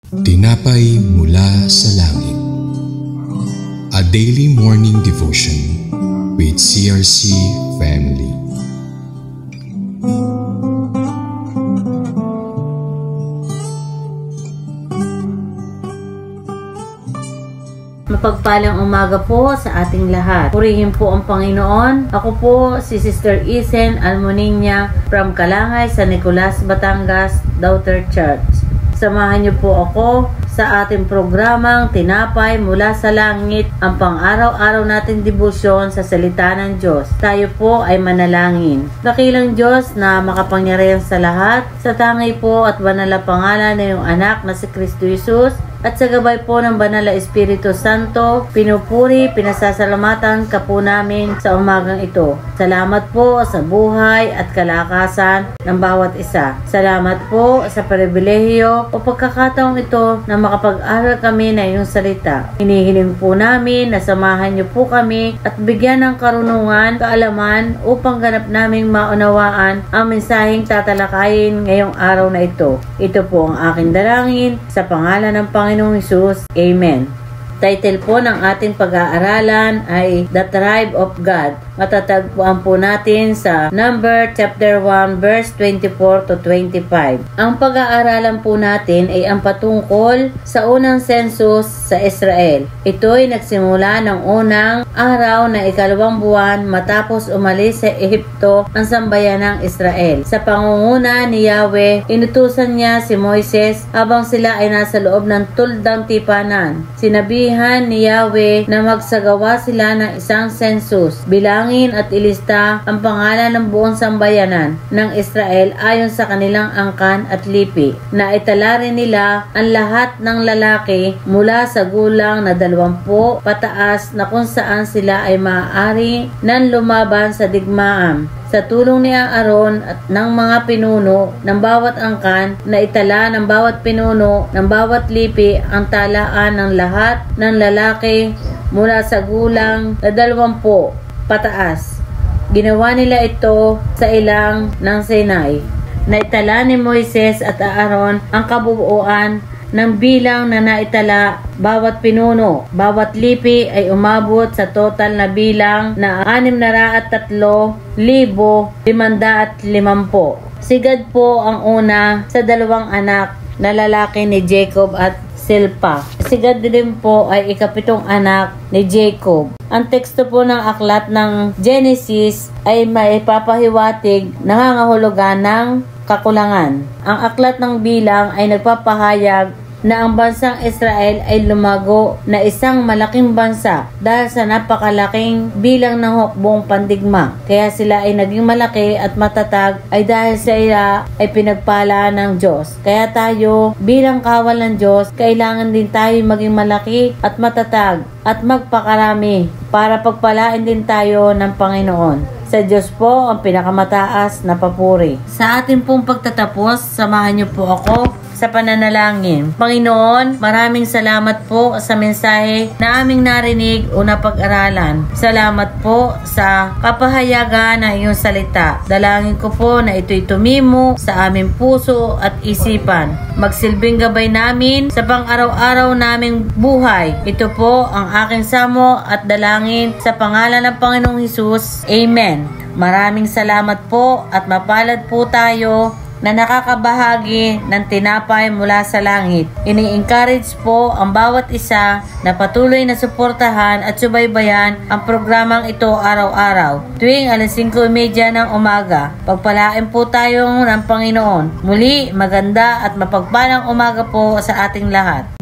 Tinapay mula sa langit. A daily morning devotion with CRC family. Mapagpalang umaga po sa ating lahat. Purihin po ang Panginoon. Ako po si Sister Isen Almoniña from Kalangay, San Nicolas, Batangas, Daughter Church. Samahan niyo po ako sa ating programang Tinapay mula sa Langit, ang pang-araw-araw nating debosyon sa salita ng Diyos. Tayo po ay manalangin. Dakilang Diyos na makapangyarihan sa lahat, sa tangay po at banal na pangalan ng iyong anak na si Kristo Jesus, at sa gabay po ng Banal na Espiritu Santo, pinupuri, pinasasalamatan ka po namin sa umagang ito. Salamat po sa buhay at kalakasan ng bawat isa. Salamat po sa pribilehiyo o pagkakataong ito na makapag-aral kami na iyong salita. Hinihiling po namin na samahan niyo po kami at bigyan ng karunungan, kaalaman upang ganap naming maunawaan ang mensaheng tatalakayin ngayong araw na ito. Ito po ang aking dalangin sa pangalan ng Panginoong Hesus. Amen. Title po ng ating pag-aaralan ay The Tribe of God. Matatagpuan po natin sa Number chapter 1 verse 24 to 25. Ang pag-aaralan po natin ay ang patungkol sa unang census sa Israel. Ito ay nagsimula ng unang araw na ikalawang buwan matapos umalis sa Ehipto ang sambayan ng Israel. Sa pangunguna ni Yahweh, inutusan niya si Moises habang sila ay nasa loob ng tuldang tipanan. Sinabihan ni Yahweh na magsagawa sila ng isang census. Bilangin at ilista ang pangalan ng buong sambayanan ng Israel ayon sa kanilang angkan at lipi. Naitala rin nila ang lahat ng lalaki mula sa gulang na 20 pataas na kung saan sila ay maaari nang lumaban sa digmaan. Sa tulong ni Aaron at ng mga pinuno ng bawat angkan, na itala ng bawat pinuno ng bawat lipi ang talaan ng lahat ng lalaki mula sa gulang na 20 pataas. Ginawa nila ito sa ilang ng Sinai. Naitala ni Moises at Aaron ang kabuuan ng bilang na naitala bawat pinuno. Bawat lipi ay umabot sa total na bilang na 603,550. Sigad po ang una sa dalawang anak na lalaki ni Jacob at Silpa. Sigad din po ay ikapitong anak ni Jacob. Ang teksto po ng aklat ng Genesis ay maipapahiwatig nangangahulugan ng kakulangan. Ang aklat ng bilang ay nagpapahayag na ang bansang Israel ay lumago na isang malaking bansa dahil sa napakalaking bilang ng hukbong pandigma. Kaya sila ay naging malaki at matatag ay dahil sila ay pinagpala ng Diyos. Kaya tayo bilang kawal ng Diyos, kailangan din tayo maging malaki at matatag at magpakarami para pagpalain din tayo ng Panginoon. Sa Diyos po ang pinakamataas na papuri. Sa ating pong pagtatapos, samahan niyo po ako sa pananalangin. Panginoon, maraming salamat po sa mensahe na aming narinig o napag-aralan. Salamat po sa kapahayagan ng iyong salita. Dalangin ko po na ito'y tumimo sa aming puso at isipan. Magsilbing gabay namin sa pang-araw-araw naming buhay. Ito po ang aking samo at dalangin sa pangalan ng Panginoong Hesus. Amen. Maraming salamat po at mapalad po tayo na nakakabahagi ng tinapay mula sa langit. Ini-encourage po ang bawat isa na patuloy na suportahan at subaybayan ang programang ito araw-araw. Tuwing 5:30 ng umaga, pagpalain po tayo ng Panginoon. Muli, maganda at mapagpalang umaga po sa ating lahat.